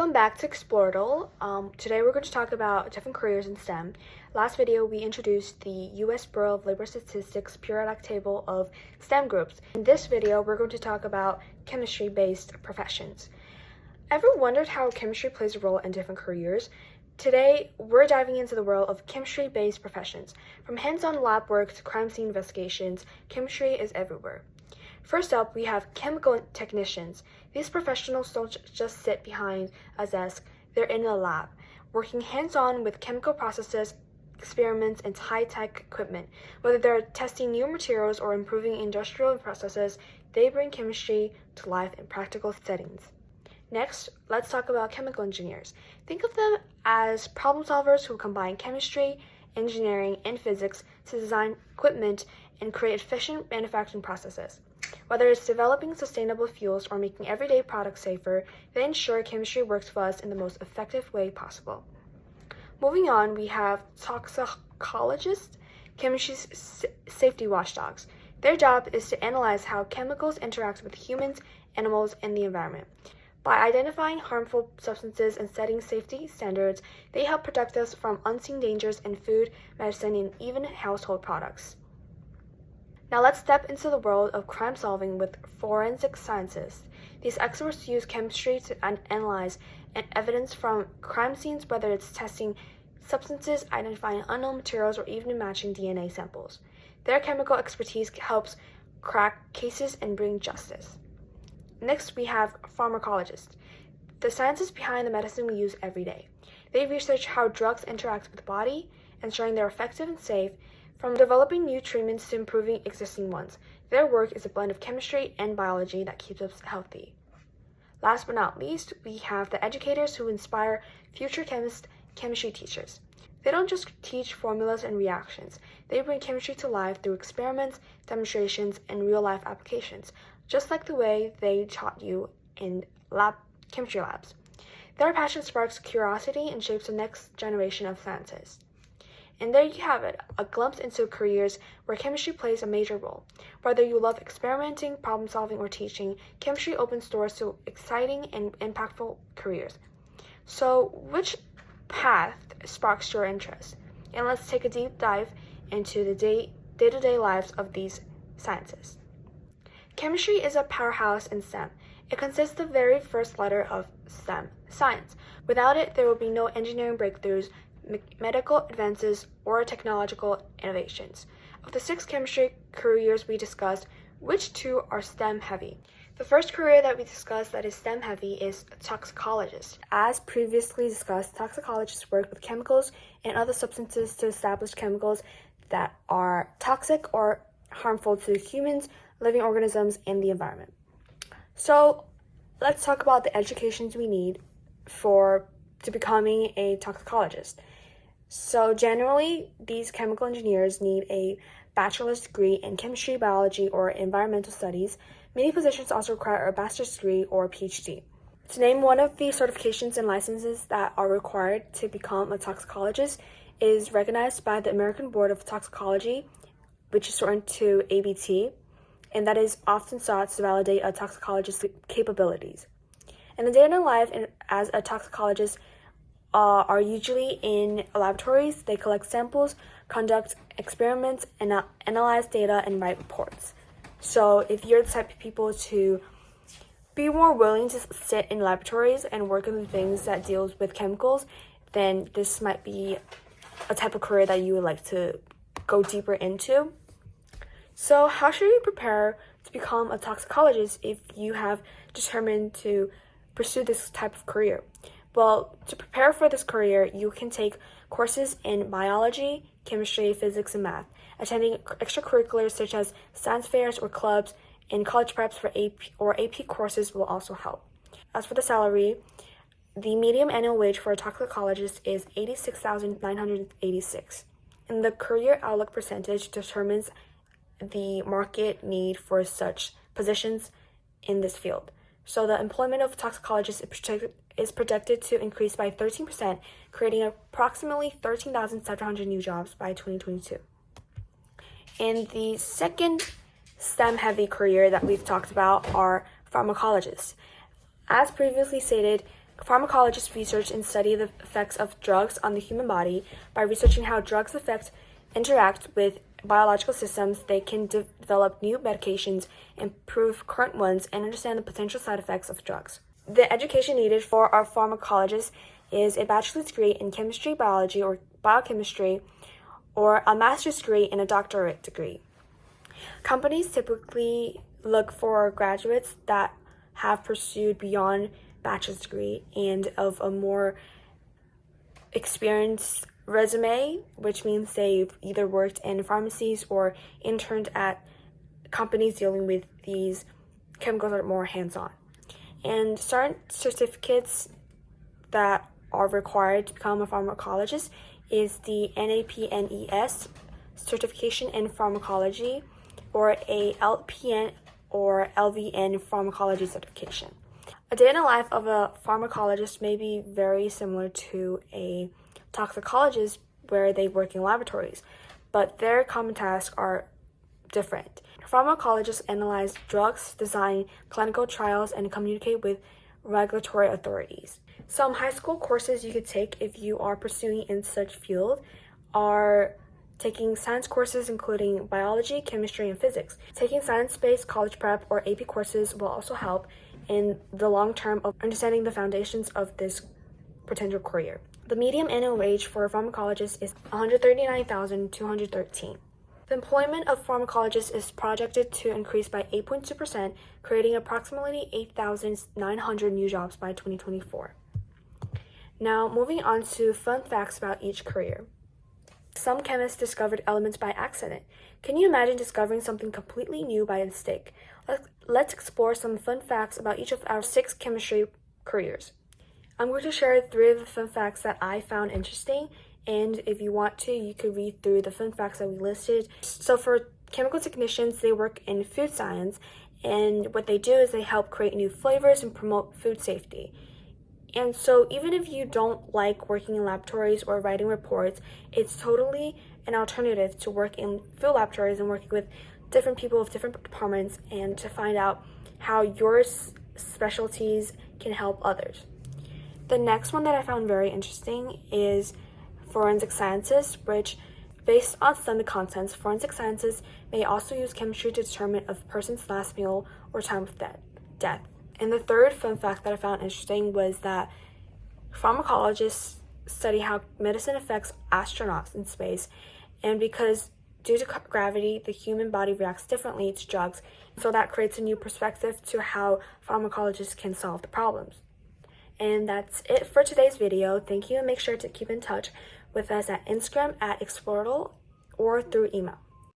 Welcome back to Explortle. Today we're going to talk about different careers in STEM. Last video we introduced the U.S. Bureau of Labor Statistics periodic table of STEM groups. In this video we're going to talk about chemistry-based professions. Ever wondered how chemistry plays a role in different careers? Today we're diving into the world of chemistry-based professions. From hands-on lab work to crime scene investigations, chemistry is everywhere. First up, we have chemical technicians. These professionals don't just sit behind a desk, they're in a lab, working hands-on with chemical processes, experiments, and high-tech equipment. Whether they're testing new materials or improving industrial processes, they bring chemistry to life in practical settings. Next, let's talk about chemical engineers. Think of them as problem solvers who combine chemistry, engineering, and physics to design equipment and create efficient manufacturing processes. Whether it's developing sustainable fuels or making everyday products safer, they ensure chemistry works for us in the most effective way possible. Moving on, we have toxicologists, chemistry's safety watchdogs. Their job is to analyze how chemicals interact with humans, animals, and the environment. By identifying harmful substances and setting safety standards, they help protect us from unseen dangers in food, medicine, and even household products. Now let's step into the world of crime solving with forensic scientists. These experts use chemistry to analyze evidence from crime scenes, whether it's testing substances, identifying unknown materials, or even matching DNA samples. Their chemical expertise helps crack cases and bring justice. Next, we have pharmacologists, the scientists behind the medicine we use every day. They research how drugs interact with the body, ensuring they're effective and safe, from developing new treatments to improving existing ones. Their work is a blend of chemistry and biology that keeps us healthy. Last but not least, we have the educators who inspire future chemistry teachers. They don't just teach formulas and reactions. They bring chemistry to life through experiments, demonstrations, and real-life applications, just like the way they taught you in chemistry labs. Their passion sparks curiosity and shapes the next generation of scientists. And there you have it, a glimpse into careers where chemistry plays a major role. Whether you love experimenting, problem solving, or teaching, chemistry opens doors to exciting and impactful careers. So, which path sparks your interest? And let's take a deep dive into the day-to-day lives of these scientists. Chemistry is a powerhouse in STEM. It consists of the very first letter of STEM, science. Without it, there will be no engineering breakthroughs, medical advances, or technological innovations. Of the 6 chemistry careers we discussed, which 2 are STEM heavy? The first career that we discussed that is STEM heavy is toxicologist. As previously discussed, toxicologists work with chemicals and other substances to establish chemicals that are toxic or harmful to humans, living organisms, and the environment. So let's talk about the educations we need to becoming a toxicologist. So generally, these chemical engineers need a bachelor's degree in chemistry, biology, or environmental studies. Many positions also require a master's degree or a PhD. To name one of the certifications and licenses that are required to become a toxicologist is recognized by the American Board of Toxicology, which is shortened to ABT, and that is often sought to validate a toxicologist's capabilities. And the day-to-day life as a toxicologist are usually in laboratories. They collect samples, conduct experiments, and analyze data and write reports. So if you're the type of people to be more willing to sit in laboratories and work on things that deals with chemicals, then this might be a type of career that you would like to go deeper into. So how should you prepare to become a toxicologist if you have determined to pursue this type of career? Well, to prepare for this career, you can take courses in biology, chemistry, physics, and math. Attending extracurriculars such as science fairs or clubs and college preps for AP courses will also help. As for the salary, the median annual wage for a toxicologist is $86,986. And the career outlook percentage determines the market need for such positions in this field. So the employment of toxicologists is projected to increase by 13%, creating approximately 13,700 new jobs by 2022. And the second STEM-heavy career that we've talked about are pharmacologists. As previously stated, Pharmacologists research and study the effects of drugs on the human body. By researching how drugs interact with biological systems, they can develop new medications, improve current ones, and understand the potential side effects of drugs. The education needed for our pharmacologists is a bachelor's degree in chemistry, biology, or biochemistry, or a master's degree and a doctorate degree. Companies typically look for graduates that have pursued beyond bachelor's degree and of a more experienced resume, which means they've either worked in pharmacies or interned at companies dealing with these chemicals that are more hands-on. And certain certificates that are required to become a pharmacologist is the NAPNES certification in pharmacology, or a LPN or LVN pharmacology certification. A day in the life of a pharmacologist may be very similar to a toxicologist, where they work in laboratories, but their common tasks are different. Pharmacologists analyze drugs, design clinical trials, and communicate with regulatory authorities. Some high school courses you could take if you are pursuing in such field are taking science courses including biology, chemistry, and physics. Taking science-based college prep or AP courses will also help in the long term of understanding the foundations of this potential career. The median annual wage for a pharmacologist is $139,213. The employment of pharmacologists is projected to increase by 8.2%, creating approximately 8,900 new jobs by 2024. Now, moving on to fun facts about each career. Some chemists discovered elements by accident. Can you imagine discovering something completely new by mistake? Let's explore some fun facts about each of our 6 chemistry careers. I'm going to share 3 of the fun facts that I found interesting, and if you want to, you could read through the fun facts that we listed. So for chemical technicians, they work in food science, and what they do is they help create new flavors and promote food safety. And so even if you don't like working in laboratories or writing reports, it's totally an alternative to work in field laboratories and working with different people of different departments and to find out how your specialties can help others. The next one that I found very interesting is forensic sciences, which, based on study contents, forensic sciences may also use chemistry to determine a person's last meal or time of death. And the third fun fact that I found interesting was that pharmacologists study how medicine affects astronauts in space, and because due to gravity, the human body reacts differently to drugs, so that creates a new perspective to how pharmacologists can solve the problems. And that's it for today's video. Thank you, and make sure to keep in touch with us at Instagram at Explortle or through email.